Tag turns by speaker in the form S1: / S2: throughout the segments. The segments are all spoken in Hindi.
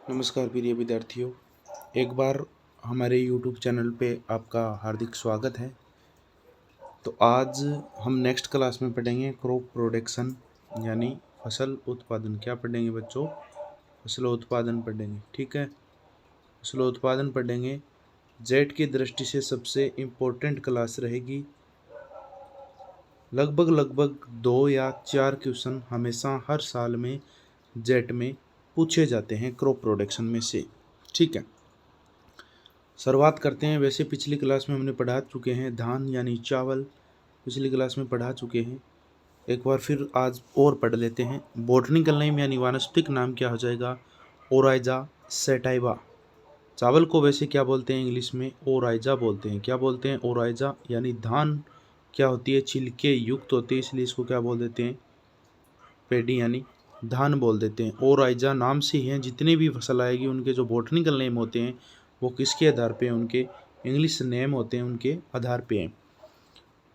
S1: नमस्कार प्रिय विद्यार्थियों, एक बार हमारे YouTube चैनल पे आपका हार्दिक स्वागत है। तो आज हम नेक्स्ट क्लास में पढ़ेंगे क्रॉप प्रोडक्शन यानी फसल उत्पादन। क्या पढ़ेंगे बच्चों? फसल उत्पादन पढ़ेंगे। ठीक है, फसल उत्पादन पढ़ेंगे। जेट की दृष्टि से सबसे इम्पोर्टेंट क्लास रहेगी। लगभग 2 या 4 क्वेश्चन हमेशा हर साल में जेट में पूछे जाते हैं क्रॉप प्रोडक्शन में से। ठीक है, शुरुआत करते हैं। वैसे पिछली क्लास में हमने पढ़ा चुके हैं धान यानी चावल, पिछली क्लास में पढ़ा चुके हैं। एक बार फिर आज और पढ़ लेते हैं। बॉटनिकल नेम यानी वानस्पतिक नाम क्या हो जाएगा? Oryza sativa. चावल को वैसे क्या बोलते हैं इंग्लिश में? ओराइजा बोलते हैं। क्या बोलते हैं? ओराइजा। यानी धान क्या होती है? छिलके युक्त होती है, इसलिए इसको क्या बोल देते हैं? पेडी यानी धान बोल देते हैं। ओराइजा नाम से ही हैं, जितनी भी फसल आएगी उनके जो बॉटनिकल नेम होते हैं वो किसके आधार पे? उनके इंग्लिश नेम होते हैं, उनके आधार पे हैं।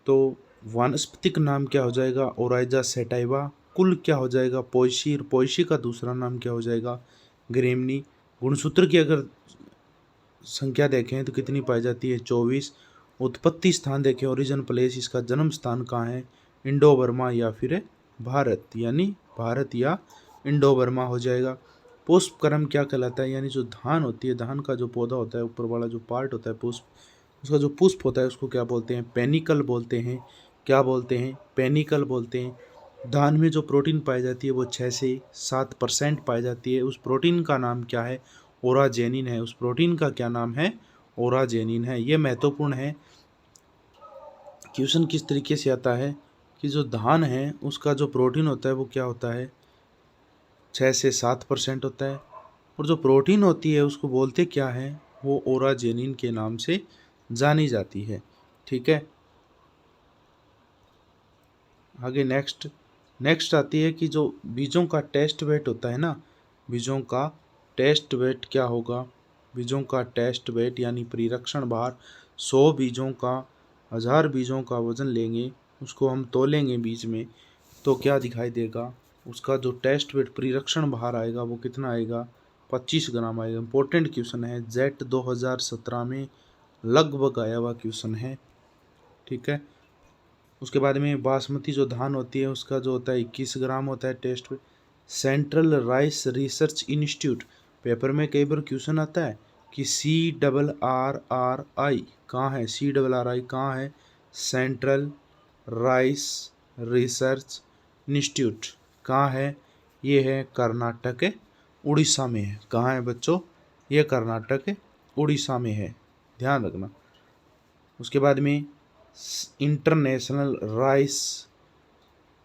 S1: तो वानस्पतिक नाम क्या हो जाएगा? Oryza sativa. कुल क्या हो जाएगा? पोएसी। पोएसी का दूसरा नाम क्या हो जाएगा? ग्रेमनी। गुणसूत्र की अगर संख्या देखें तो कितनी पाई जाती है? 24। उत्पत्ति स्थान देखें, ओरिजिन प्लेस, इसका जन्म स्थान कहाँ है? इंडो बर्मा या फिर भारत, यानी भारत या इंडो बर्मा हो जाएगा। पुष्प क्रम क्या कहलाता है? यानी जो धान होती है, धान का जो पौधा होता है, ऊपर वाला जो पार्ट होता है पुष्प, उसका जो पुष्प होता है उसको क्या बोलते हैं? पेनिकल बोलते हैं। क्या बोलते हैं? पेनिकल बोलते हैं। धान में जो प्रोटीन पाई जाती है वो 6 से 7% पाई जाती है। उस प्रोटीन का नाम क्या है? ओराजेनिन है। उस प्रोटीन का क्या नाम है? ओराजेनिन है। ये महत्वपूर्ण है। क्वेश्चन किस तरीके से आता है कि जो धान है उसका जो प्रोटीन होता है वो क्या होता है? 6 से 7% होता है। और जो प्रोटीन होती है उसको बोलते क्या है? वो ओराजेनिन के नाम से जानी जाती है। ठीक है, आगे नेक्स्ट आती है कि जो बीजों का टेस्ट वेट होता है ना, बीजों का टेस्ट वेट क्या होगा? बीजों का टेस्ट वेट यानी परिरक्षण भार। 100 बीजों का, 1000 बीजों का वजन लेंगे, उसको हम तोलेंगे बीज में, तो क्या दिखाई देगा? उसका जो टेस्ट वेट परिरक्षण भार आएगा वो कितना आएगा? 25 ग्राम आएगा। इंपॉर्टेंट क्वेश्चन है, जेट 2017 में लगभग आया हुआ क्वेश्चन है। ठीक है, उसके बाद में बासमती जो धान होती है उसका जो होता है 21 ग्राम होता है टेस्ट में। Central rice research institute, paper में कई बार क्वेश्चन आता है कि CRRI कहाँ है? CRRI कहाँ है? सेंट्रल राइस रिसर्च इंस्टीट्यूट कहाँ है? ये है कर्नाटक, उड़ीसा में है। कहाँ है बच्चों? ये कर्नाटक, उड़ीसा में है, ध्यान रखना। उसके बाद में इंटरनेशनल राइस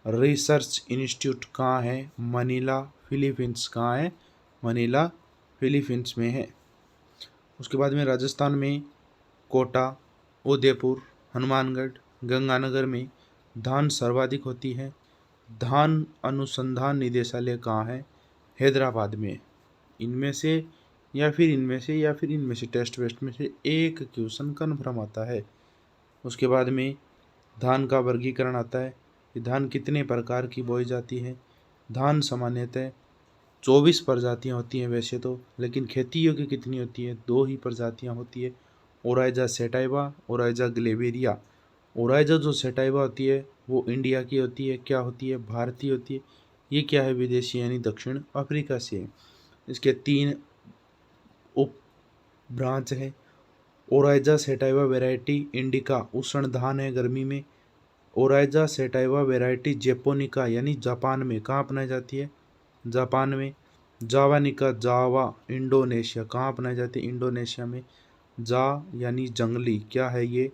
S1: रिसर्च इंस्टीट्यूट कहाँ है? Manila, Philippines. कहाँ है? मनीला, फिलीपींस में है। उसके बाद में राजस्थान में कोटा, उदयपुर, हनुमानगढ़, गंगानगर में धान सर्वाधिक होती है। धान अनुसंधान निदेशालय कहाँ है? हैदराबाद में। इनमें से या फिर इनमें से या फिर इनमें से टेस्ट वेस्ट में से एक क्वेश्चन कन्फर्म आता है। उसके बाद में धान का वर्गीकरण आता है कि धान कितने प्रकार की बोई जाती है। धान सामान्यतः 24 प्रजातियाँ होती हैं वैसे तो, लेकिन खेती योग्य कितनी होती है? 2 ही प्रजातियाँ होती है, ओराइजा सेटाइवा, ओराइजा ग्लेवेरिया। ओराइजा जो सेटाइवा होती है वो इंडिया की होती है, क्या होती है? भारतीय होती है। ये क्या है? विदेशी, यानी दक्षिण अफ्रीका से है। इसके 3 उप ब्रांच है। ओराइजा सेटाइवा वेराइटी इंडिका उष्ण धान है गर्मी में। ओराइजा सेटाइवा वेराइटी जेपोनिका यानी जापान में, कहाँ अपनाई जाती है? जापान में। जावानिका जावा इंडोनेशिया, कहाँ अपनाई जाती है? इंडोनेशिया में। जा यानी जंगली, क्या है ये?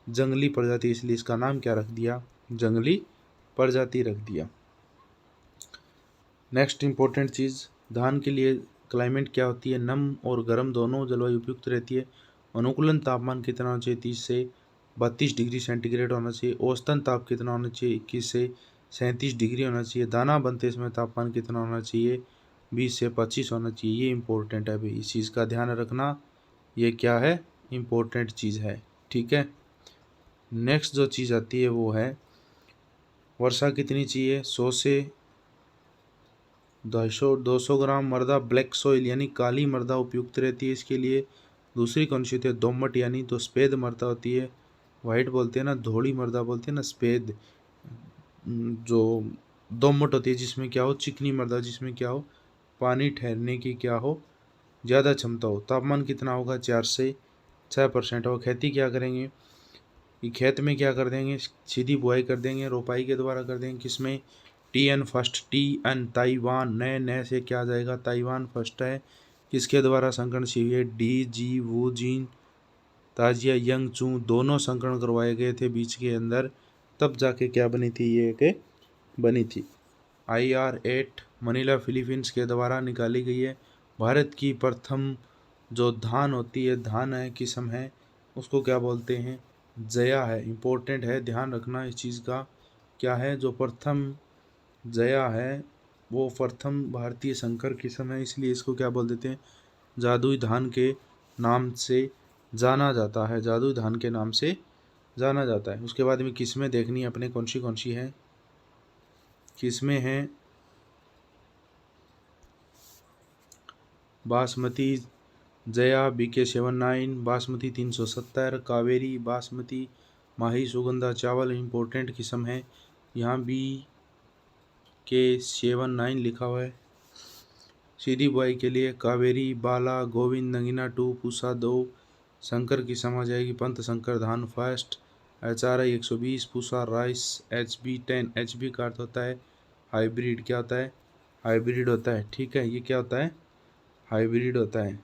S1: जंगली प्रजाति, इसलिए इसका नाम क्या रख दिया? जंगली प्रजाति रख दिया। नेक्स्ट इंपॉर्टेंट चीज़, धान के लिए क्लाइमेट क्या होती है? नम और गर्म दोनों जलवायु उपयुक्त रहती है। अनुकूलन तापमान कितना होना चाहिए? 30 से 32 डिग्री सेंटीग्रेड होना चाहिए। औसतन ताप कितना होना चाहिए? 21 से 37 डिग्री होना चाहिए। दाना बनते समय तापमान कितना होना चाहिए? 20 से 25 होना चाहिए। ये इंपॉर्टेंट है भाई, इस चीज़ का ध्यान रखना। ये क्या है? इम्पोर्टेंट चीज़ है। ठीक है, नेक्स्ट जो चीज़ आती है वो है वर्षा कितनी चाहिए? 100 से 200 ग्राम मृदा ब्लैक सॉइल यानी काली मृदा उपयुक्त रहती है इसके लिए। दूसरी कौन सी होती है? दोमट यानी तो सफ़ेद मृदा होती है। वाइट बोलते हैं ना, धोड़ी मृदा बोलते हैं ना, सफ़ेद जो दोमट होती है जिसमें क्या हो, चिकनी मृदा जिसमें क्या हो, पानी ठहरने की क्या हो, ज़्यादा क्षमता हो। तापमान कितना होगा? 4 से 6% हो। खेती क्या करेंगे? कि खेत में क्या कर देंगे? सीधी बुआई कर देंगे, रोपाई के द्वारा कर देंगे। किसमें? TN फर्स्ट, TN ताइवान, नए नए से क्या आ जाएगा? ताइवान फर्स्ट है। किसके द्वारा संकरण चाहिए? DG वू जीन, ताजिया यंग चू, दोनों संकरण करवाए गए थे बीच के अंदर, तब जाके क्या बनी थी? ये के बनी थी। IR8 मनीला फिलीपींस के द्वारा निकाली गई है। भारत की प्रथम जो धान होती है, धान है, किस्म है, उसको क्या बोलते हैं? जया है। इम्पोर्टेंट है, ध्यान रखना इस चीज़ का। क्या है? जो प्रथम जया है वो प्रथम भारतीय संकर किस्म है, इसलिए इसको क्या बोल देते हैं? जादुई धान के नाम से जाना जाता है। जादुई धान के नाम से जाना जाता है। उसके बाद में किस्में देखनी है अपने कौन सी हैं। किस्में हैं बासमती जया BK79, बासमती 370, कावेरी, बासमती, माही सुगंधा चावल इम्पोर्टेंट किस्म है। यहाँ BK79 लिखा हुआ है। सीधी बुआई के लिए कावेरी, बाला, गोविंद, नगीना 2, पूसा 2। शंकर की समा जाएगी पंत शंकर धान first. HRI 120, Pusa rice, HB10। HB का अर्थ होता है हाइब्रिड। क्या होता है? हाइब्रिड होता है। ठीक है, ये क्या होता है? हाइब्रिड होता है।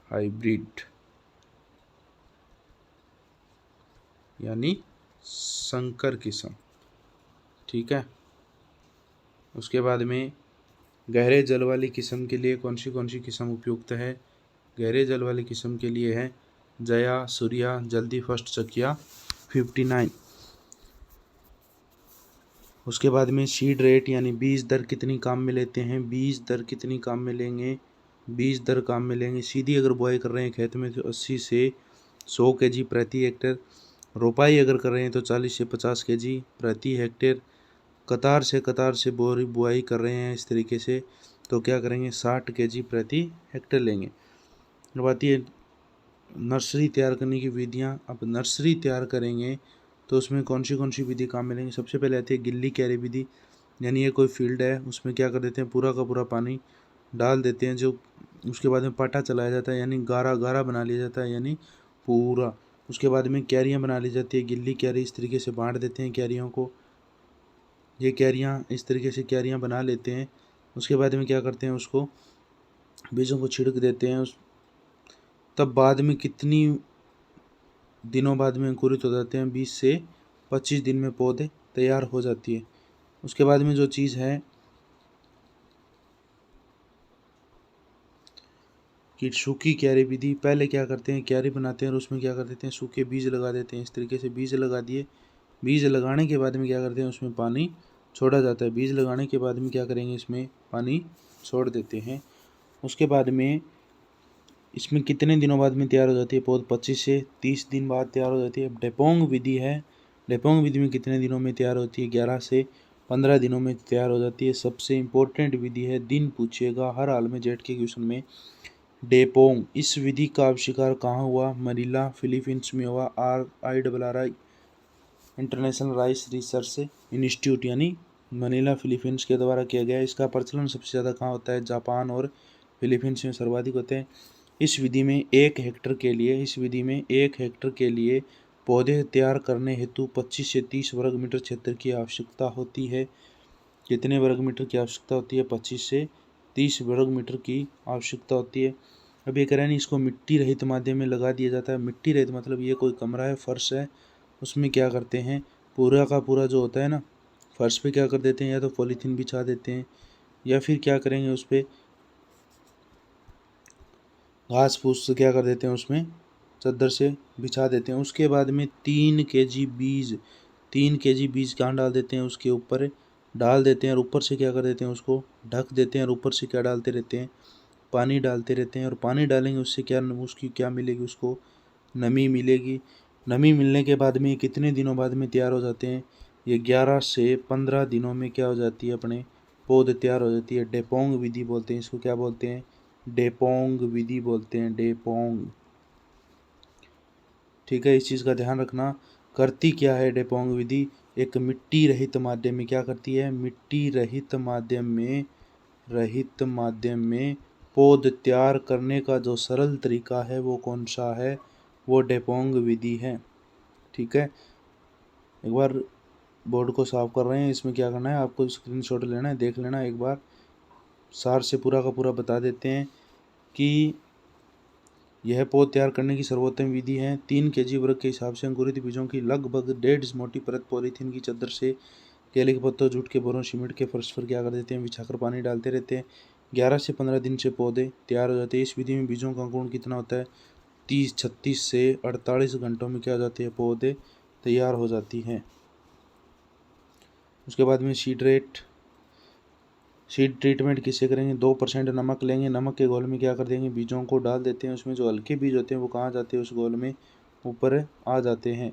S1: हाइब्रिड यानी संकर किस्म। ठीक है। उसके बाद में गहरे जल वाली किस्म के लिए कौन सी किस्म उपयुक्त है? गहरे जल वाली किस्म के लिए है जया, सूर्या, जल्दी फर्स्ट, चकिया 59। उसके बाद में सीड रेट यानी बीज दर कितनी काम में लेते हैं? बीज दर कितनी काम में लेंगे? बीज दर काम में लेंगे। सीधी अगर बुआई कर रहे हैं खेत में तो 80 से 100 kg प्रति हेक्टेयर। रोपाई अगर कर रहे हैं तो 40 से 50 kg प्रति हेक्टेयर। कतार से बुआई कर रहे हैं इस तरीके से तो क्या करेंगे? 60 kg प्रति हेक्टेयर लेंगे। अब आती है नर्सरी तैयार करने की विधियाँ। अब नर्सरी तैयार करेंगे तो उसमें कौन सी विधि काम में लेंगे? सबसे पहले आती है गिल्ली क्यारी विधि, यानी ये कोई फील्ड है, उसमें क्या कर देते हैं? पूरा का पूरा पानी डाल देते हैं, जो उसके बाद में पाटा चलाया जाता है, यानी गारा गारा बना लिया जाता है, यानी पूरा। उसके बाद में क्यारियाँ बना ली जाती है, गिल्ली क्यारी। इस तरीके से बांट देते हैं क्यारियों को। ये क्यारियाँ इस तरीके से क्यारियाँ बना लेते हैं। उसके बाद में क्या करते हैं? उसको बीजों को छिड़क देते हैं। तब बाद में कितनी दिनों बाद में अंकुरित हो जाते हैं? 20 से 25 दिन में पौधे तैयार हो जाती है। उसके बाद में जो चीज़ है कि सूखी क्यारी विधि। पहले क्या करते हैं? क्यारी बनाते हैं और उसमें क्या कर देते हैं? सूखे बीज लगा देते हैं। इस तरीके से बीज लगा दिए। बीज लगाने के बाद में क्या करते हैं? उसमें पानी छोड़ा जाता है। बीज लगाने के बाद में क्या करेंगे? इसमें पानी छोड़ देते हैं। उसके बाद में इसमें कितने दिनों बाद में तैयार हो जाती है पौध? 25 से 30 दिन बाद तैयार हो जाती है। डेपोंग विधि है। डेपोंग विधि में कितने दिनों में तैयार होती है? 11 से 15 दिनों में तैयार हो जाती है। सबसे इम्पोर्टेंट विधि है, दिन पूछिएगा हर हाल में जेट के क्वेश्चन में। डेपोंग, इस विधि का आविष्कार कहाँ हुआ? मनीला फिलीपींस में हुआ। RIRI international rice research institute यानी मनीला फिलीपींस के द्वारा किया गया। इसका प्रचलन सबसे ज़्यादा कहाँ होता है? जापान और फिलीपींस में सर्वाधिक होते हैं। इस विधि में 1 हेक्टर के लिए पौधे तैयार करने हेतु 25 से 30 वर्ग मीटर क्षेत्र की आवश्यकता होती है। कितने वर्ग मीटर की आवश्यकता होती है? 25 से 30 वर्ग मीटर की आवश्यकता होती है। अब ये कह रहे हैं इसको मिट्टी रहित माध्यम में लगा दिया जाता है। मिट्टी रहित मतलब ये कोई कमरा है, फर्श है, उसमें क्या करते हैं? पूरा का पूरा जो होता है ना, फर्श पे क्या कर देते हैं? या तो पॉलीथीन बिछा देते हैं या फिर क्या करेंगे? उस पर घास फूस से क्या कर देते हैं? उसमें चद्दर से बिछा देते हैं। उसके बाद में 3 kg बीज कहाँ डाल देते हैं? उसके ऊपर डाल देते हैं और ऊपर से क्या कर देते हैं? उसको ढक देते हैं और ऊपर से क्या डालते रहते हैं? पानी डालते रहते हैं। और पानी डालेंगे उससे क्या, उसकी क्या मिलेगी? उसको नमी मिलेगी। नमी मिलने के बाद में कितने दिनों बाद में तैयार हो जाते हैं? ये 11 से 15 दिनों में क्या हो जाती है? अपने पौध तैयार हो जाती है। डेपोंग विधि बोलते हैं इसको, क्या बोलते हैं? डेपोंग विधि बोलते हैं, डेपोंग। ठीक है, इस चीज़ का ध्यान रखना। करती क्या है डेपोंग विधि? एक मिट्टी रहित माध्यम में क्या करती है? मिट्टी रहित माध्यम में पौध तैयार करने का जो सरल तरीका है वो कौन सा है? वो डेपोंग विधि है। ठीक है, एक बार बोर्ड को साफ कर रहे हैं, इसमें क्या करना है आपको? स्क्रीनशॉट लेना है, देख लेना एक बार, सार से पूरा का पूरा बता देते हैं कि यह पौध तैयार करने की सर्वोत्तम विधि है। 3 kg वर्ग के हिसाब से अंकुरित बीजों की लगभग 1.5 मोटी परत पॉलीथीन की चादर से केले के पत्तों, जूट के बोरों, सीमेंट के फर्श पर क्या कर देते हैं? बिछाकर पानी डालते रहते हैं। 11 से 15 दिन से पौधे तैयार हो जाते हैं। इस विधि में बीजों का अंकुरण कितना होता है? 36 से 48 घंटों में क्या हो जाते हैं? पौधे तैयार हो जाती हैं। उसके बाद में सीड ट्रीटमेंट किससे करेंगे? 2% नमक लेंगे, नमक के घोल में क्या कर देंगे? बीजों को डाल देते हैं। उसमें जो हल्के बीज होते हैं वो कहाँ जाते हैं? उस घोल में ऊपर आ जाते हैं।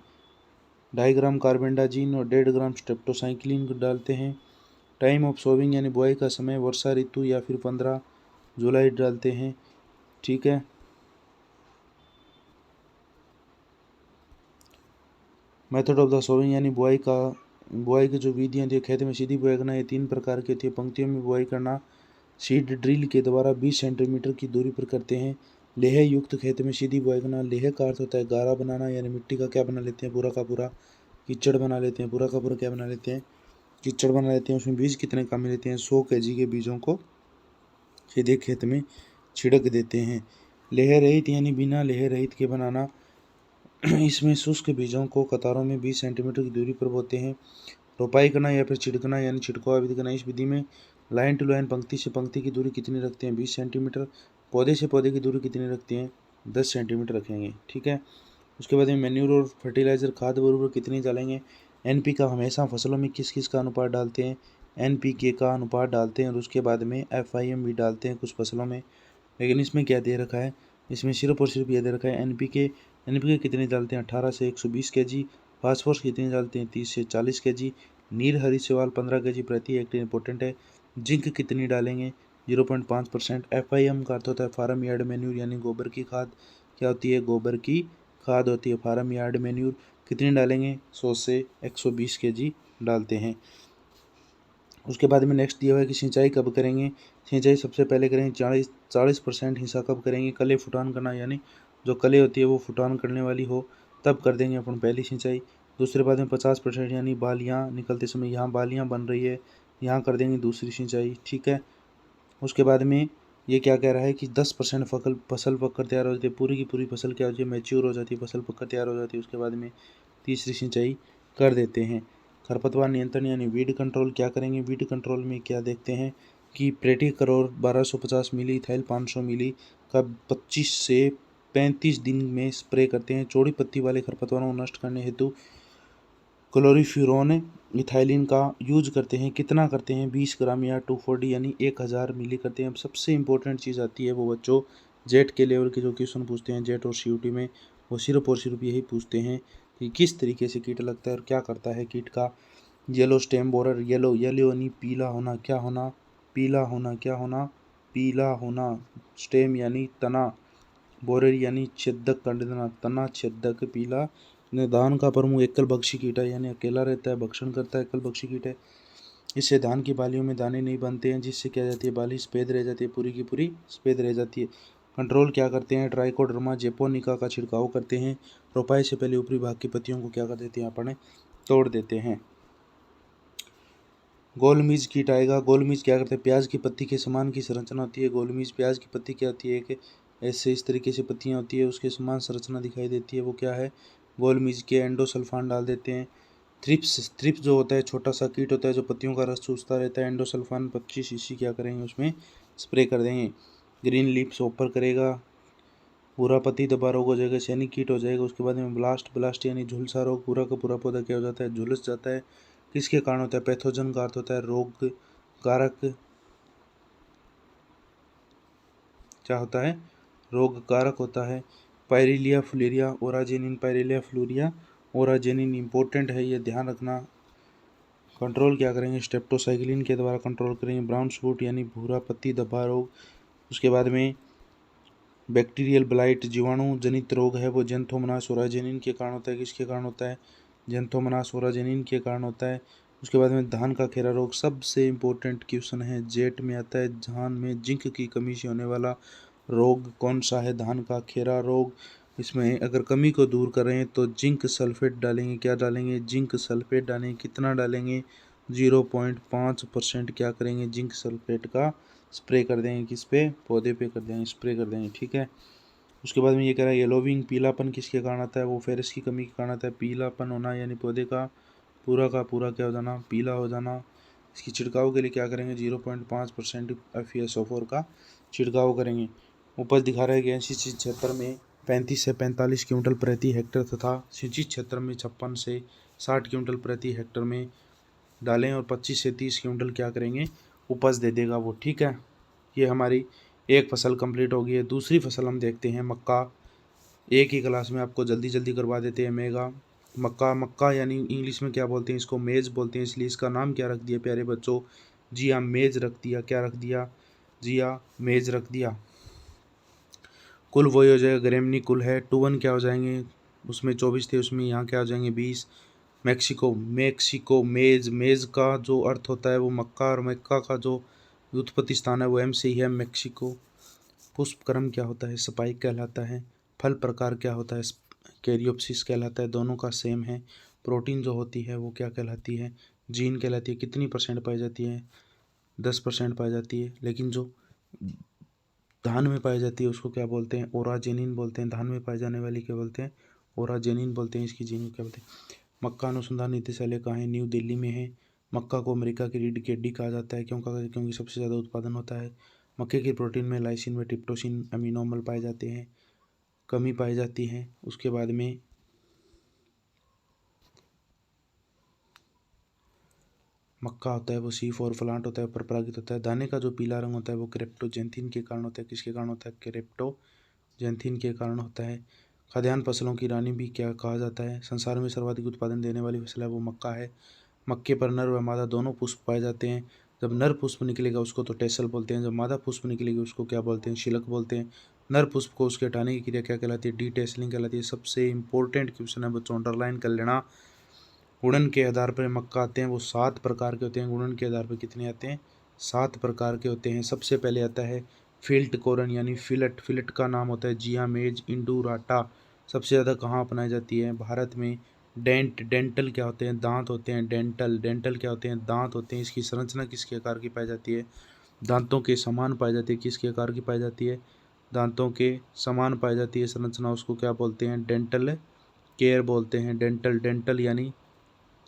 S1: 2.5 ग्राम कार्बेंडाजिन और 1.5 ग्राम स्ट्रेप्टोसाइक्लिन को डालते हैं। टाइम ऑफ सोविंग यानी बुआई का समय वर्षा ऋतु या फिर 15 जुलाई डालते हैं। ठीक है, मेथड ऑफ द सोविंग यानी बुआई की जो विधियाँ होती है, खेत में सीधी बुआई करना, ये 3 प्रकार की होती है। पंक्तियों में बुआई करना, सीड ड्रिल के द्वारा 20 सेंटीमीटर की दूरी पर करते हैं। लेह युक्त खेत में सीधी बुआई करना, लेह का अर्थ होता है गारा बनाना, यानी मिट्टी का क्या बना लेते हैं? पूरा का पूरा कीचड़ बना लेते हैं। पूरा का पूरा क्या बना लेते हैं? कीचड़ बना लेते हैं। उसमें बीज कितने कम लेते हैं? 100 kg के बीजों को सीधे खेत में छिड़क देते हैं। लेह रहित यानी बिना लेह रहित के बनाना, इसमें शुष्क बीजों को कतारों में 20 सेंटीमीटर की दूरी पर बोते हैं। रोपाई करना या फिर छिड़कना यानी छिड़काव विधि करना, इस विधि में लाइन टू लाइन, पंक्ति से पंक्ति की दूरी कितनी रखते हैं? 20 सेंटीमीटर। पौधे से पौधे की दूरी कितनी रखते हैं? 10 सेंटीमीटर रखेंगे। ठीक है, उसके बाद में मैन्यूर और फर्टिलाइजर, खाद उर्वरक कितनी डालेंगे? NP का हमेशा फसलों में किस किस का अनुपात डालते हैं? NPK का अनुपात डालते हैं। और उसके बाद में FIM भी डालते हैं कुछ फसलों में। लेकिन इसमें क्या दे रखा है? इसमें सिर्फ और सिर्फ ये दे रखा है NPK कितने डालते हैं? 18 से 120 kg। फास्फोरस कितने डालते हैं? 30 से 40 kg। नील हरी शैवाल 15 kg प्रति हेक्टेयर इंपॉर्टेंट है। जिंक कितनी डालेंगे? 0.5%। FIM का अर्थ होता है फार्म यार्ड मैन्यूर यानी गोबर की खाद। क्या होती है? गोबर की खाद होती है फार्म यार्ड मैन्यूर। कितनी डालेंगे? 100 से 120 kg डालते हैं। उसके बाद में नेक्स्ट दिया हुआ है कि सिंचाई कब करेंगे? सिंचाई सबसे पहले करेंगे 40% हिस्सा कब करेंगे? कले फुटान करना, यानी जो कले होती है वो फुटान करने वाली हो तब कर देंगे अपन पहली सिंचाई। दूसरे बाद में 50% यानी बालियाँ निकलते समय यहाँ बालियाँ बन रही है, यहाँ कर देंगे दूसरी सिंचाई। ठीक है, उसके बाद में ये क्या कह रहा है कि 10% फसल पककर तैयार हो जाती है। पूरी की पूरी फसल क्या होती है? मैच्योर हो जाती है, फसल पककर तैयार हो जाती है। उसके बाद में तीसरी सिंचाई कर देते हैं। खरपतवार नियंत्रण यानी वीड कंट्रोल क्या करेंगे? वीड कंट्रोल में क्या देखते हैं कि प्रति करोड़ 1250 मिली इथाइल 500 मिली का 25 से 35 दिन में स्प्रे करते हैं। चौड़ी पत्ती वाले खरपतवारों को नष्ट करने हेतु क्लोरीफ्यूरोन इथाइलिन का यूज करते हैं। कितना करते हैं? 20 ग्राम या 240 यानी 1000 मिली करते हैं। अब सबसे इंपॉर्टेंट चीज़ आती है वो बच्चों, जेट के लेवल के जो क्वेश्चन पूछते हैं जेट और CUT में, वो सिर्फ और सिर्फ यही पूछते हैं कि किस तरीके से कीट लगता है और क्या करता है कीट का। येलो स्टेम बोरर, येलो यानी पीला होना, क्या होना? पीला होना। क्या होना? पीला होना। स्टेम यानी तना, बोरर यानी छेदक कर देना, तना छेदक पीला। धान का प्रमुख एकल भक्षी कीट है, यानी अकेला रहता है, भक्षण करता है, एकल भक्षी कीट है। इससे धान की बालियों में दाने नहीं बनते हैं, जिससे क्या जाती है? बाली सफ़ेद रह जाती है, पूरी की पूरी सफ़ेद रह जाती है। कंट्रोल क्या करते हैं? ट्राइकोडर्मा जेपोनिका का छिड़काव करते हैं। रोपाई से पहले ऊपरी भाग की पत्तियों को क्या कर देते हैं? अपने तोड़ देते हैं। गोलमीज कीट आएगा। गोलमीज क्या करते हैं? प्याज की पत्ती के समान की संरचना होती है गोलमीज। प्याज की पत्ती क्या होती है? कि ऐसे इस तरीके से पत्तियां होती है, उसके समान संरचना दिखाई देती है, वो क्या है? गोलमीज के एंडोसल्फान डाल देते हैं। थ्रिप्स जो होता है छोटा सा कीट होता है जो पत्तियों का रस चूसता रहता है। एंडोसल्फान 25 cc क्या करेंगे? उसमें स्प्रे कर देंगे। ग्रीन लीप्स ऑफर करेगा। पूरा पत्ती दबा रोग हो जाएगा, सैनिक कीट हो जाएगा। उसके बाद में ब्लास्ट यानी झुलसा रोग, पूरा का पूरा पौधा क्या हो जाता है? झुलस जाता है। किसके कारण होता है? पैथोजन का अर्थ होता है रोग कारक। क्या होता है? रोग कारक होता है। पायरिलिया फ्लोरिया ओराजेनिन, पायरिलिया फ्लोरिया ओराजेनिन इंपॉर्टेंट है, ये ध्यान रखना। कंट्रोल क्या करेंगे, स्ट्रेप्टोसाइक्लिन के द्वारा कंट्रोल करेंगे। ब्राउन स्पॉट यानी भूरा पत्ती धब्बा रोग, उसके बाद में बैक्टीरियल ब्लाइट जीवाणु जनित रोग है वो जेंथोमोनास ओराजेनिन के कारण होता है। किसके कारण होता है, जेंथोमोनास ओराजेनिन के कारण होता है। उसके बाद में धान का खेरा रोग सबसे इम्पोर्टेंट क्वेश्चन है, जेट में आता है। धान में जिंक की कमी से होने वाला रोग कौन सा है, धान का खेरा रोग। इसमें अगर कमी को दूर करें तो जिंक सल्फेट डालेंगे। क्या डालेंगे, जिंक सल्फेट डालेंगे। कितना डालेंगे, 0.5% क्या करेंगे, जिंक सल्फेट का स्प्रे कर देंगे। किस पे, पौधे पे कर देंगे, स्प्रे कर देंगे, ठीक है। उसके बाद में ये कह रहा है येलोविंग, पीलापन किसके कारण आता है, वो फेरस की कमी के कारण आता है। पीलापन होना यानी पौधे का पूरा क्या हो जाना, पीला हो जाना। इसकी छिड़काव के लिए क्या करेंगे, 0.5% FeSO4 का छिड़काव करेंगे। उपज दिखा रहा है कि सिंचित क्षेत्र में 35 से 45 क्विंटल प्रति हेक्टेयर तथा सिंचित क्षेत्र में 56 से 60 क्विंटल प्रति हेक्टेयर में डालें और 25 से 30 क्विंटल क्या करेंगे, उपज दे देगा वो, ठीक है। ये हमारी एक फसल कंप्लीट हो गई है। दूसरी फसल हम देखते हैं मक्का। एक ही क्लास में आपको जल्दी जल्दी करवा देते हैं मेगा। मक्का यानी इंग्लिश में क्या बोलते हैं, इसको मेज बोलते हैं, इसलिए इसका नाम क्या रख दिया प्यारे बच्चों, जी हाँ मेज रख दिया। क्या रख दिया, जी हाँ मेज रख दिया। कुल वही हो जाएगा, ग्रेमनी कुल है। 2 क्या हो जाएंगे, उसमें 24 थे, उसमें यहाँ क्या हो जाएंगे 20। मैक्सिको मेज का जो अर्थ होता है वो मक्का, और मक्का का जो उत्पत्ति स्थान है वो एम से ही है, मैक्सिको। पुष्प क्रम क्या होता है, स्पाइक कहलाता है। फल प्रकार क्या होता है, कैरियोप्सिस कहलाता है। दोनों का सेम है। प्रोटीन जो होती है वो क्या कहलाती है, जीन कहलाती है। कितनी % पाई जाती है, 10% पाई जाती है। लेकिन जो धान में पाई जाती है उसको क्या बोलते हैं, ओराजेनिन बोलते हैं। धान में पाई जाने वाली क्या बोलते हैं, ओराजेनिन बोलते हैं। इसकी जीन को क्या बोलते हैं। मक्का अनुसंधान निदेशालय कहाँ है, न्यू दिल्ली में है। मक्का को अमेरिका की रीढ़ की हड्डी कहा जाता है, क्योंकि सबसे ज़्यादा उत्पादन होता है। मक्के की प्रोटीन में लाइसिन व ट्रिप्टोसिन अमीनो अम्ल पाए जाते हैं, कमी पाई जाती है। उसके बाद में मक्का होता है वो C4 प्लांट होता है, परपरागित होता है। दाने का जो पीला रंग होता है वो क्रेप्टोजेंथिन के कारण होता है। किसके कारण होता है, क्रेप्टोजेंथिन के कारण होता है। खाद्यान्न फसलों की रानी भी क्या कहा जाता है, संसार में सर्वाधिक उत्पादन देने वाली फसल है वो मक्का है। मक्के पर नर व मादा दोनों पुष्प पाए जाते हैं। जब नर पुष्प निकलेगा उसको तो टेसल बोलते हैं, जब मादा पुष्प निकलेगी उसको क्या बोलते हैं, शिलक बोलते हैं। नर पुष्प को उसके हटाने की क्रिया क्या कहलाती है, डीटेसलिंग कहलाती है। सबसे इंपॉर्टेंट क्वेश्चन है बच्चों, अंडरलाइन कर लेना। गुणन के आधार पर मक्का आते हैं वो 7 प्रकार के होते हैं। गुणन के आधार पर कितने आते हैं, 7 प्रकार के होते हैं। सबसे पहले आता है फील्ड कोरन यानी फिलट का नाम होता है जिया मेज इंडूराटा। सबसे ज़्यादा कहाँ अपनाई जाती है, भारत में। डेंटल क्या होते हैं, दांत होते हैं। डेंटल क्या होते हैं, दांत होते हैं। इसकी संरचना किसके आकार की पाई जाती है, दांतों के समान पाई जाती है। किसके आकार की पाई जाती है, दांतों के समान पाई जाती है संरचना। उसको क्या बोलते हैं, डेंटल केयर बोलते हैं। डेंटल यानी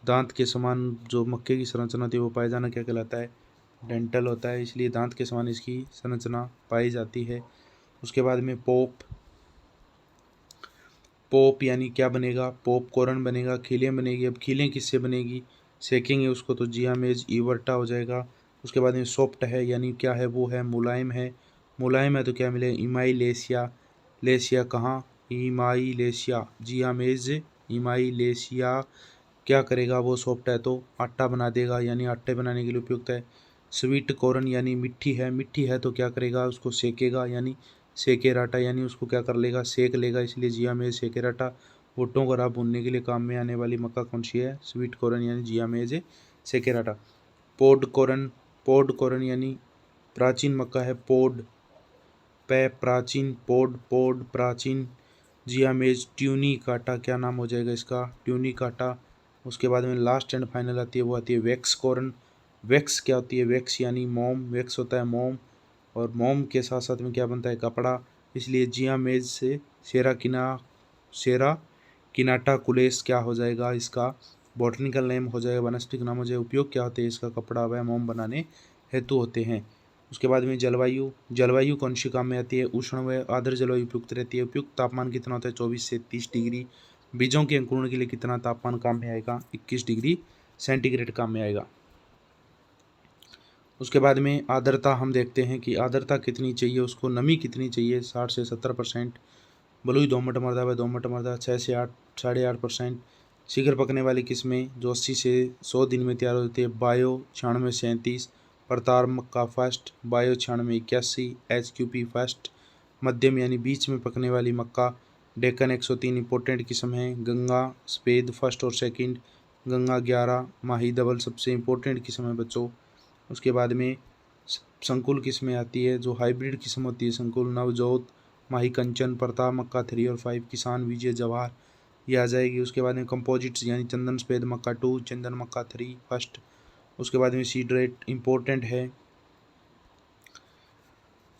S1: दांत के समान जो मक्के की संरचना होती है वो पाया जाना क्या कहलाता है, डेंटल होता है। इसलिए दांत के समान इसकी संरचना पाई जाती है। उसके बाद में पोप यानी क्या बनेगा, पॉपकॉर्न बनेगा, खीलें बनेगी। अब खीलें किससे बनेगी, सेकेंगे उसको तो जियामेज ईवर्टा हो जाएगा। उसके बाद में सॉफ्ट है यानी क्या है, वो है मुलायम है। मुलायम है तो क्या मिलेगा, इमाइलेशिया। लेशिया कहाँ, इमाइलेशिया, जियामेज इमाइलेशिया। क्या करेगा, वो सॉफ्ट है तो आटा बना देगा यानी आटे बनाने के लिए उपयुक्त है। स्वीट कॉर्न यानी मिट्टी है तो क्या करेगा, उसको सेकेगा यानी सेकेर आटा, यानी उसको क्या कर लेगा, सेक लेगा। इसलिए जिया मेज सेकेर आटा। भुट्टों को राह भूनने के लिए काम में आने वाली मक्का कौन सी है, स्वीट कॉर्न यानी जिया मेज सेकेर आटा। पोड कॉर्न यानी प्राचीन मक्का है, पोड प्राचीन। जिया मेज ट्यूनिक आटा, क्या नाम हो जाएगा इसका, ट्यूनिक आटा। उसके बाद में लास्ट एंड फाइनल आती है वो आती है वैक्स कॉर्न। वैक्स क्या होती है, वैक्स यानी मोम, वैक्स होता है मोम, और मोम के साथ साथ में क्या बनता है, कपड़ा। इसलिए जिया मेज से सेरा किनाटा कुलेस क्या हो जाएगा, इसका बॉटनिकल नेम हो जाएगा, वनस्पतिक नाम हो जाएगा। उपयोग क्या होते हैं, इसका कपड़ा व मोम बनाने हेतु होते हैं। उसके बाद में जलवायु कौन सी काम में आती है, उष्ण व आर्द्र जलवायु उपयुक्त रहती है। उपयुक्त तापमान कितना होता है, 24 से 30 डिग्री। बीजों के अंकुरण के लिए कितना तापमान काम में आएगा, 21 डिग्री सेंटीग्रेड काम में आएगा। उसके बाद में आर्द्रता हम देखते हैं कि आर्द्रता कितनी चाहिए, उसको नमी कितनी चाहिए, 60 से 70%। बलुई दोमट मृदा व दोमट मृदा 6 से 8 8.5%। शीघ्र पकने वाली किस्में जो 80 से 100 दिन में तैयार होती है, बायो 9637, प्रताप मक्का फर्स्ट, बायो 9681, HQP फर्स्ट। मध्यम यानी बीच में पकने वाली मक्का डेक्कन 103 इंपॉर्टेंट किस्म है, गंगा सफ़ेद फर्स्ट और सेकंड, गंगा 11 माही डबल सबसे इंपॉर्टेंट किस्म है बच्चों। उसके बाद में संकुल किस्में आती है, जो हाइब्रिड किस्म होती है, संकुल नवजोत, माही कंचन, प्रताप मक्का 3 और 5, किसान विजय जवाहर ये आ जाएगी। उसके बाद में कंपोजिट्स यानी चंदन सफ़ेद मक्का 2, चंदन मक्का 3 फर्स्ट। उसके बाद में सीड रेट इम्पोर्टेंट है,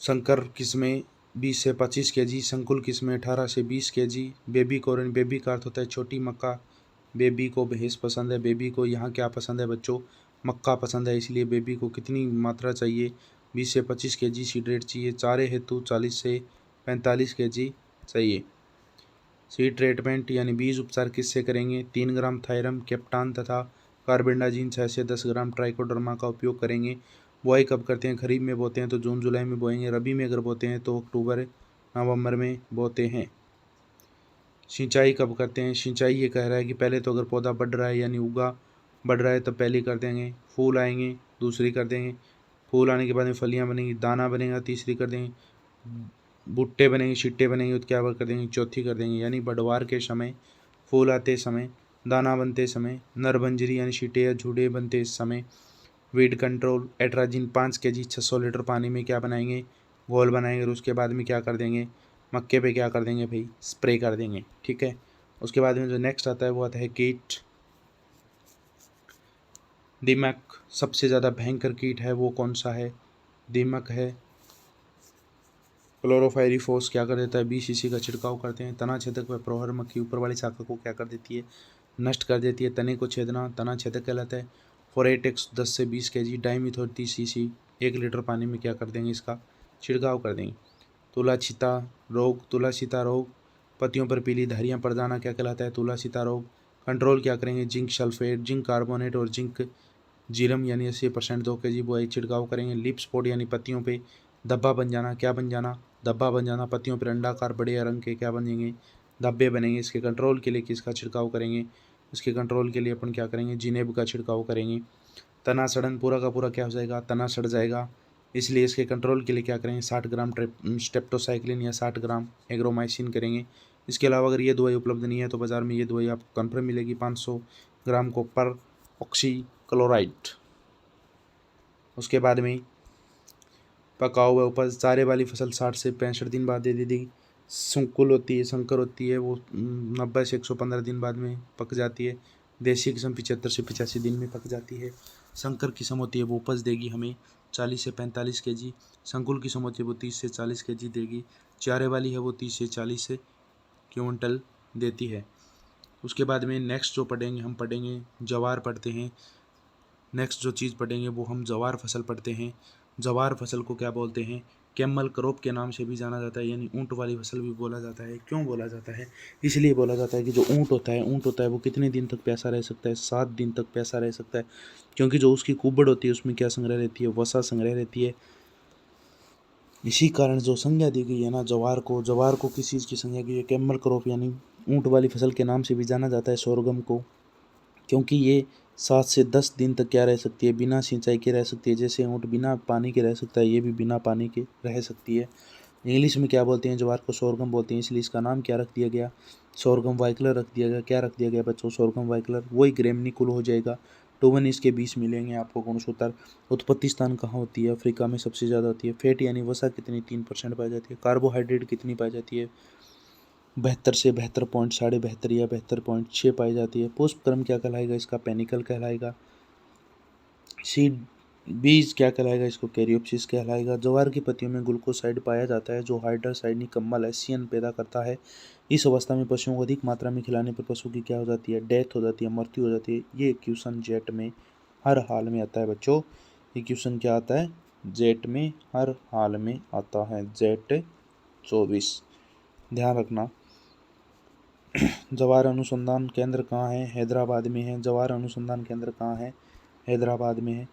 S1: संकर किस्में 20 से 25 kg, संकुल किस्में 18 से 20 kg। बेबी कॉर्न, बेबी का अर्थ होता है छोटी मक्का, बेबी को भैंस पसंद है, बेबी को यहाँ क्या पसंद है बच्चों, मक्का पसंद है, इसलिए बेबी को कितनी मात्रा चाहिए, 20 से 25 kg सीड रेट चाहिए। चारे हेतु 40 से 45 kg चाहिए। सीड ट्रीटमेंट यानी बीज उपचार किससे करेंगे, 3 ग्राम थायरम, कैप्टान तथा कार्बेंडाजिन 6 से 10 ग्राम ट्राइकोडर्मा का उपयोग करेंगे। बुआई कब करते हैं, खरीफ में बोते हैं तो जून जुलाई में बोएंगे, रबी में अगर बोते हैं तो अक्टूबर नवंबर में बोते हैं। सिंचाई कब करते हैं, सिंचाई ये कह रहा है कि पहले तो अगर पौधा बढ़ रहा है यानी उगा बढ़ रहा है तब पहली कर देंगे, फूल आएंगे दूसरी कर देंगे, फूल आने के बाद में फलियाँ बनेंगी, दाना बनेगा तीसरी कर देंगे, भुट्टे बनेंगे छिट्टे बनेंगे तो क्या कर देंगे, चौथी कर देंगे। यानी बढ़वार के समय, फूल आते समय, दाना बनते समय, नरबंजरी यानी छिट्टे या झूठे बनते समय, weed control atrazine 5 kg 600 litre पानी में क्या बनाएंगे, घोल बनाएंगे। और उसके बाद में क्या कर देंगे, मक्के पे क्या कर देंगे भाई, स्प्रे कर देंगे। ठीक है। उसके बाद में जो नेक्स्ट आता है वो आता है कीट। दीमक सबसे ज़्यादा भयंकर कीट है वो कौन सा है, दीमक है। क्लोरोफाइरीफोस क्या कर देता है, 20 cc का छिड़काव करते हैं। तना छेदक व प्रहर मक्खी ऊपर वाली शाखा को क्या कर देती है, नष्ट कर देती है। तने को छेदना तना छेदक कहलाता है। फोरेटेक्स 10 से 20 kg, डाइमिथोर 30 cc 1 लीटर पानी में क्या कर देंगे, इसका छिड़काव कर देंगे। तुलाछीता रोग, तुलाछीता रोग पत्तियों पर पीली धारियाँ पड़ जाना क्या कहलाता है, तुलाछीता रोग। कंट्रोल क्या करेंगे, जिंक सल्फेट, जिंक कार्बोनेट और जिंक जीरम यानी 80% 2 kg बुआई छिड़काव करेंगे। लिप स्पॉट यानी पत्तियों पे धब्बा बन जाना, क्या बन जाना, धब्बा बन जाना, पत्तियों पर अंडाकार बड़े रंग के क्या बनेंगे, धब्बे बनेंगे। इसके कंट्रोल के लिए किसका छिड़काव करेंगे, इसके कंट्रोल के लिए अपन क्या करेंगे, जिनेब का छिड़काव करेंगे। तना सड़न पूरा का पूरा क्या हो जाएगा, तना सड़ जाएगा, इसलिए इसके कंट्रोल के लिए क्या करेंगे, 60 ग्राम स्टेप्टोसाइक्लिन या 60 ग्राम एग्रोमाइसिन करेंगे। इसके अलावा अगर ये दवाई उपलब्ध नहीं है तो बाज़ार में ये दवाई आपको कन्फर्म मिलेगी 500 ग्राम कॉपर ऑक्सीक्लोराइड। उसके बाद में पका हुआ उपज, चारे वाली फसल 60 से 65 दिन बाद दे दी। संकुल होती है, संकर होती है, वो 90 से 115 दिन बाद में पक जाती है। देसी किस्म 75 से 85 दिन में पक जाती है। संकर किस्म होती है वो उपज देगी हमें 40 से 45 kg। संकुल किस्म होती है वो 30 से 40 kg देगी। चारे वाली है वो 30 से 40 क्विंटल देती है। उसके बाद में नेक्स्ट जो पढ़ेंगे हम पढ़ेंगे जवार पढ़ते हैं। नेक्स्ट जो चीज़ पढ़ेंगे वो हम जवार फसल पढ़ते हैं। जवार फसल को क्या बोलते हैं, कैमल क्रॉप के नाम से भी जाना जाता है, यानी ऊँट वाली फसल भी बोला जाता है। क्यों बोला जाता है, इसलिए बोला जाता है कि जो ऊँट होता है वो कितने दिन तक प्यासा रह सकता है, 7 दिन तक प्यासा रह सकता है, क्योंकि जो उसकी कुबड़ होती है उसमें क्या संग्रह रहती है, वसा संग्रह रहती है। इसी कारण जो संज्ञा दी गई है ना जवार को किस चीज़ की संज्ञा की है, कैमल क्रॉप यानी ऊँट वाली फसल के नाम से भी जाना जाता है सोरगम को, क्योंकि ये 7 से 10 दिन तक क्या रह सकती है, बिना सिंचाई के रह सकती है। जैसे ऊँट बिना पानी के रह सकता है, ये भी बिना पानी के रह सकती है। इंग्लिश में क्या बोलते हैं, जवार को सोरगम बोलते हैं, इसलिए इसका नाम क्या रख दिया गया, सोरगम वाइकलर रख दिया गया। क्या रख दिया गया बच्चों, सोरगम वाइकलर। वही ग्रेमनी कुल हो जाएगा। 2 इसके 20 मिलेंगे आपको गुणसूत्र। उत्पत्ति स्थान कहाँ होती है, अफ्रीका में सबसे ज़्यादा होती है। फैट यानी वसा कितनी, 3% पाई जाती है। कार्बोहाइड्रेट कितनी पाई जाती है, 72 से 72.72 या 72.6 पाई जाती है। पुष्प क्रम क्या कहलाएगा, इसका पेनिकल कहलाएगा। सीड बीज क्या कहलाएगा, इसको कैरियोप्सिस कहलाएगा। जवार की पत्तियों में ग्लूकोसाइड पाया जाता है जो हाइड्रासाइनिक कम्बल एसियन पैदा करता है। इस अवस्था में पशुओं को अधिक मात्रा में खिलाने पर पशु की क्या हो जाती है, डेथ हो जाती है, मृत्यु हो जाती है। ये क्वेश्चन जेट में हर हाल में आता है बच्चों। ये क्वेश्चन क्या आता है, जेट में हर हाल में आता है, जेट 24। ध्यान रखना। जवार अनुसंधान केंद्र कहाँ है, हैदराबाद में है। जवार अनुसंधान केंद्र कहाँ है, हैदराबाद में है।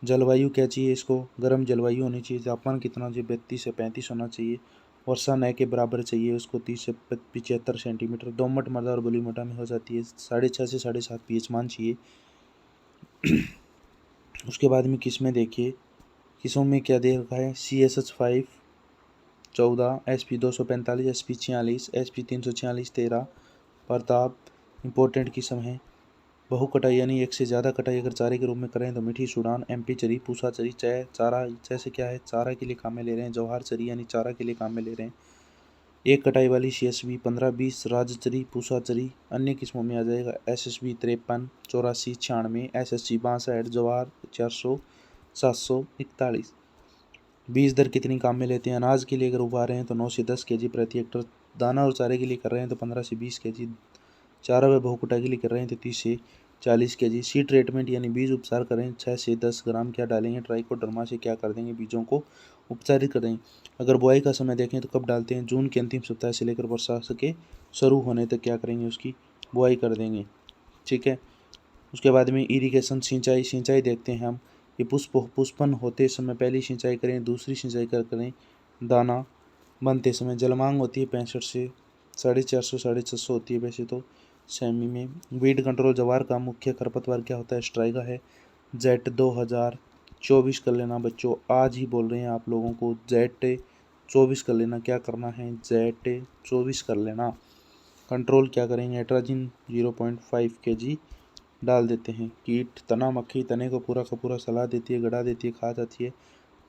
S1: जलवायु क्या चाहिए इसको, गर्म जलवायु होनी चाहिए। तापमान कितना चाहिए, 32 से 35 होना चाहिए। वर्षा न के बराबर चाहिए उसको, 30 से 75 सेंटीमीटर। दोमट मृदा और बलुई मृदा में हो जाती है 6.5 से 7.5 pH मान चाहिए। उसके बाद में किस्में देखिए, किस्मों में क्या दे रखा है, CSH5 14, SP 245, SP 46, SP 346 13, Pratap important किस्म है। बहु कटाई यानी एक से ज़्यादा कटाई अगर चारे के रूप में करें तो मीठी सूडान, MP चरी, पूसा चरी, चारा जैसे क्या है चारा के लिए काम में ले रहे हैं, जवाहर चरी यानी चारा के लिए काम में ले रहे हैं। एक कटाई वाली CSB 15-20, राजचरी, पूसा चरी। अन्य किस्मों में आ जाएगा SSB 53, 84, 96, SSG 62, जवाहर 400, 741। बीज दर कितनी काम में लेते हैं, अनाज के लिए अगर उगा रहे हैं तो 9 से 10 kg प्रति हेक्टर, दाना और चारे के लिए कर रहे हैं तो 15 से 20 kg, चारा व बहुकुटा के लिए कर रहे हैं तो 30 से 40 kg। सीड ट्रीटमेंट यानी बीज उपचार करें 6 से 10 ग्राम क्या डालेंगे, ट्राइकोडर्मा से क्या कर देंगे, बीजों को उपचारित कर देंगे। अगर बुआई का समय देखें तो कब डालते हैं, जून के अंतिम सप्ताह से लेकर वर्षा के शुरू होने तक क्या करेंगे, उसकी बुआई कर देंगे। ठीक है। उसके बाद में इरिगेशन सिंचाई देखते हैं हम, ये पुष्पन होते समय पहली सिंचाई करें, दूसरी सिंचाई करें। दाना बनते समय जल मांग होती है 65 से 450 650 होती है वैसे तो सेमी में। वीड कंट्रोल जवार का मुख्य खरपतवार क्या होता है, स्ट्राइका है। जेट 2024 कर लेना बच्चों, आज ही बोल रहे हैं आप लोगों को, जेट 24 कर लेना। क्या करना है, जेट 24 कर लेना। कंट्रोल क्या करेंगे, एट्राजिन 0.5 kg डाल देते हैं। कीट तना मक्खी तने को पूरा का पूरा सला देती है, गड़ा देती है, खा जाती है।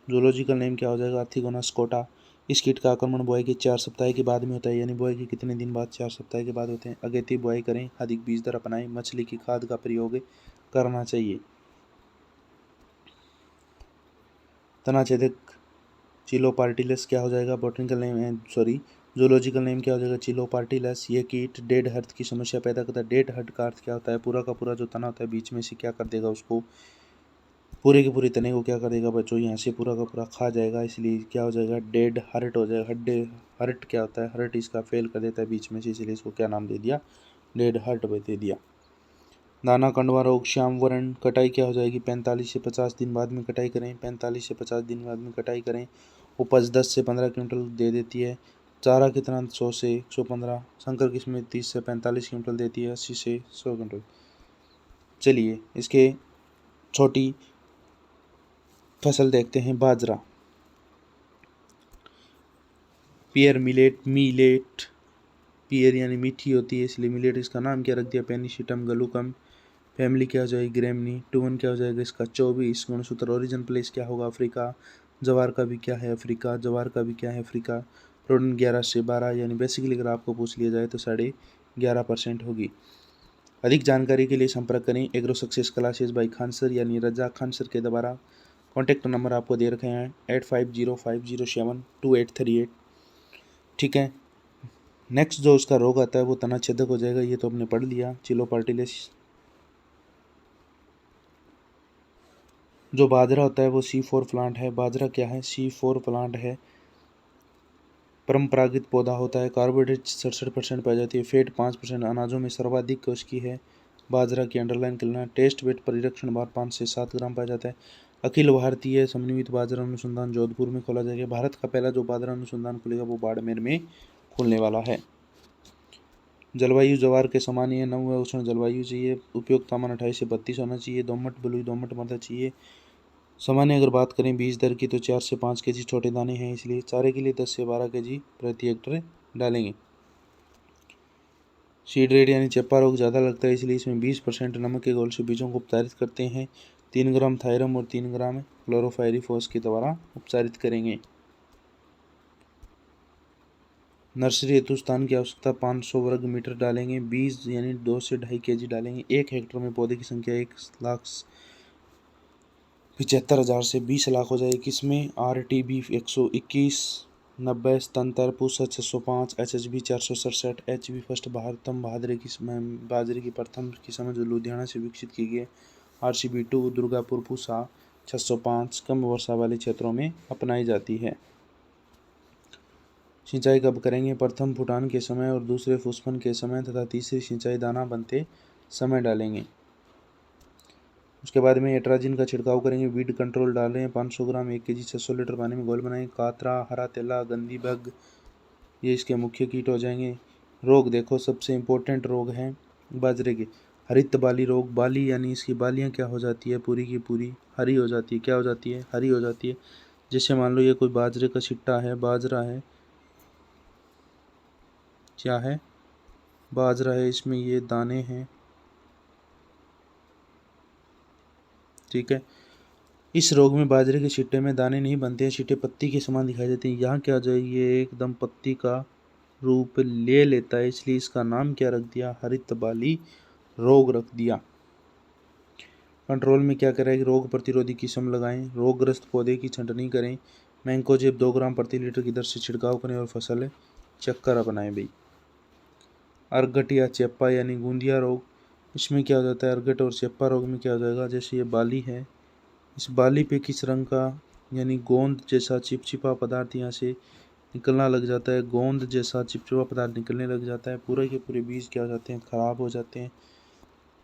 S1: जूलॉजिकल नेम क्या हो जाएगा, अर्थिगोना स्कोटा। इस कीट का आक्रमण बुआई के 4 सप्ताह के बाद में होता है, यानी बुआई के कितने दिन बाद, 4 सप्ताह के बाद होते हैं। अगेती बुआई करें, अधिक बीज दर अपनाएं, मछली की खाद का प्रयोग करना चाहिए। तनाछेदक चिलोपार्टिलस क्या हो जाएगा, बॉटनिकल नेम जूलॉजिकल नेम क्या हो जाएगा, चिलोपार्टिलस। ये कीट डेड हर्ट की समस्या पैदा करता है। डेड हर्ट का अर्थ क्या होता है, पूरा का पूरा जो तना होता है बीच में से क्या कर देगा, उसको पूरे के पूरे तने को क्या कर देगा बच्चों, यहाँ से पूरा का पूरा खा जाएगा, इसलिए क्या हो जाएगा, डेड हर्ट हो जाएगा। हर्ट क्या होता है, हर्ट इसका फेल कर देता है बीच में से, इसलिए इसको क्या नाम दे दिया, डेड हर्ट दे दिया। दाना कंडवा रोग श्याम वर्ण, कटाई क्या हो जाएगी, 45 से 50 दिन बाद में कटाई करें, 45 से 50 दिन बाद में कटाई करें। उपज 10 से 15 क्विंटल दे देती है। चारा कितना, 100 से 115। संकर किस्में 30 से 45 क्विंटल देती है, 80 से 100 क्विंटल। चलिए इसके छोटी फसल देखते हैं, बाजरा। पियर मिलेट पियर यानी मीठी होती है, इसलिए मिलेट इसका नाम क्या रख दिया, पेनिसिटम गलुकम। फैमिली क्या हो जाएगी, ग्रेमनी। टूवन क्या हो जाएगा इसका, 24। गुणसूत्र ओरिजिन प्लेस क्या होगा, अफ्रीका। जवार का भी क्या है, अफ्रीका। जवार का भी क्या है, अफ्रीका। प्रोटीन 11 से 12, यानी बेसिकली अगर आपको पूछ लिया जाए तो 11.5% होगी। अधिक जानकारी के लिए संपर्क करें agro success classes by Khan sir, यानी रजा खान सर के द्वारा। कॉन्टैक्ट नंबर आपको दे रखे हैं 8505072838। ठीक है। नेक्स्ट जो उसका रोग आता है वो तना छेदक हो जाएगा, ये तो हमने पढ़ लिया, चिलोपार्टिलिस। जो बाजरा होता है वो C4 प्लांट है। बाजरा क्या है, C4 प्लांट है, परंपरागत पौधा होता है। कार्बोहाइड्रेट 67% पाई जाती है, फेट 5%, अनाजों में सर्वाधिक उसकी है बाजरा की, अंडरलाइन करना। टेस्ट वेट परिरक्षण बार 5 से 7 ग्राम पाया जाता है। अखिल भारतीय समन्वित बाजरा अनुसंधान जोधपुर में खोला जाएगा। भारत का पहला जो बाजरा अनुसंधान खुलेगा वो बाड़मेर में खुलने वाला है। जलवायु जवार के समान ही है, नम व उष्ण जलवायु चाहिए। उपयुक्त तापमान 28 से 32 होना चाहिए। दोमट बलुई दोमट मृदा चाहिए। सामान्य अगर बात करें बीज दर की तो 4 से 5 kg छोटे दाने हैं, इसलिए चारे के लिए 10 से 12 kg प्रति हेक्टर डालेंगे। सीड रेट यानी चप्पा रोग ज़्यादा लगता है, इसलिए इसमें 20% नमक के घोल से बीजों को उपचारित करते हैं। 3 ग्राम थायरम और 3 ग्राम क्लोरोफायरिफॉस के द्वारा उपचारित करेंगे। नर्सरी हेतु स्थान की आवश्यकता 500 वर्ग मीटर डालेंगे। बीज यानी 2 से 2.5 kg डालेंगे। 1 हेक्टर में पौधे की संख्या 1,75,000 से 20 लाख हो जाएगी। किसमें RTB 121, 90 स्तनतर पूसा 605, HHB 467, HB फर्स्ट भारतम बाजरे की प्रथम किस्म जो लुधियाना से विकसित की गई। RCB 2 दुर्गापुर पूसा 605 कम वर्षा वाले क्षेत्रों में अपनाई जाती है। सिंचाई कब करेंगे, प्रथम फुटान के समय और दूसरे पुष्पन के समय तथा तीसरी सिंचाई दाना बनते समय डालेंगे। उसके बाद में एट्राजिन का छिड़काव करेंगे। वीड कंट्रोल डाल रहे हैं 500 ग्राम 1 kg 600 लीटर पानी में घोल बनाएं। कातरा, हरा तेला, गंदी बग ये इसके मुख्य कीट हो जाएंगे। रोग देखो, सबसे इम्पोर्टेंट रोग हैं बाजरे के हरित बाली रोग। बाली यानी इसकी बालियाँ क्या हो जाती है, पूरी की पूरी हरी हो जाती है। क्या हो जाती है, हरी हो जाती है। जैसे मान लो ये कोई बाजरे का छिट्टा है, बाजरा है, क्या है, बाजरा है, इसमें ये दाने हैं, ठीक है। इस रोग में बाजरे के छिट्टे में दाने नहीं बनते हैं, छिट्टे पत्ती के समान दिखाई देते हैं। यहाँ क्या हो जाए, ये एकदम पत्ती का रूप ले लेता है, इसलिए इसका नाम क्या रख दिया, हरित बाली रोग रख दिया। कंट्रोल में क्या करें, रोग प्रतिरोधी किस्म लगाएं, रोगग्रस्त पौधे की छंटनी करें, मैंकोजेब 2 ग्राम प्रति लीटर की दर से छिड़काव करें और फसल चक्कर अपनाएं। भाई अर्गट या चेप्पा यानी गूंदिया रोग, इसमें क्या हो जाता है, अर्गट और चेप्पा रोग में क्या हो जाएगा, जैसे ये बाली है, इस बाली पे किस रंग का यानी गोंद जैसा चिपचिपा पदार्थ यहाँ से निकलना लग जाता है, गोंद जैसा चिपचिपा पदार्थ निकलने लग जाता है, पूरे के पूरे बीज क्या हो जाते हैं, खराब हो जाते हैं,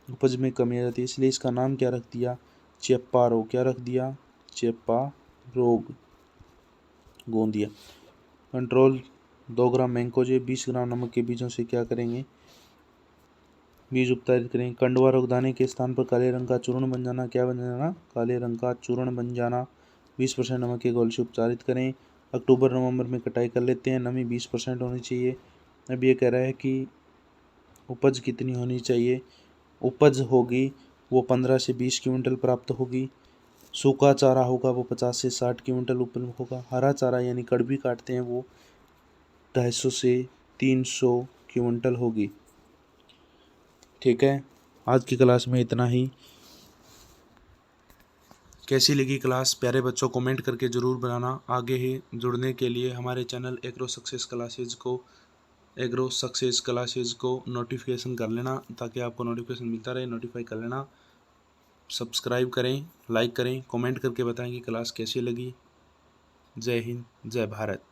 S1: उपज में कमी आ जाती है। इसलिए इसका नाम क्या रख दिया, चेप्पा रोग। क्या रख दिया, चेप्पा रोग, गोंदिया। कंट्रोल 2 ग्राम मैंकोजेब 20 ग्राम नमक के बीजों से क्या करेंगे, बीज उपचारित करें। कंडवा रोग, दाने के स्थान पर काले रंग का चूर्ण बन जाना, क्या बन जाना, काले रंग का चूर्ण बन जाना, 20% नमक के घोल से उपचारित करें। अक्टूबर नवंबर में कटाई कर लेते हैं, नमी 20% होनी चाहिए। अब ये कह रहा है कि उपज कितनी होनी चाहिए, उपज होगी वो 15 से 20 क्विंटल प्राप्त होगी। सूखा चारा होगा वो 50 से 60 क्विंटल उपज होगा। हरा चारा यानी कड़वी काटते हैं वो 250 से 300 क्विंटल होगी। ठीक है, आज की क्लास में इतना ही। कैसी लगी क्लास, प्यारे बच्चों कमेंट करके ज़रूर बनाना। आगे ही जुड़ने के लिए हमारे चैनल एग्रो सक्सेस क्लासेज को नोटिफिकेशन कर लेना, ताकि आपको नोटिफिकेशन मिलता रहे, नोटिफाई कर लेना। सब्सक्राइब करें, लाइक करें, कमेंट करके बताएं कि क्लास कैसी लगी। जय हिंद, जय भारत।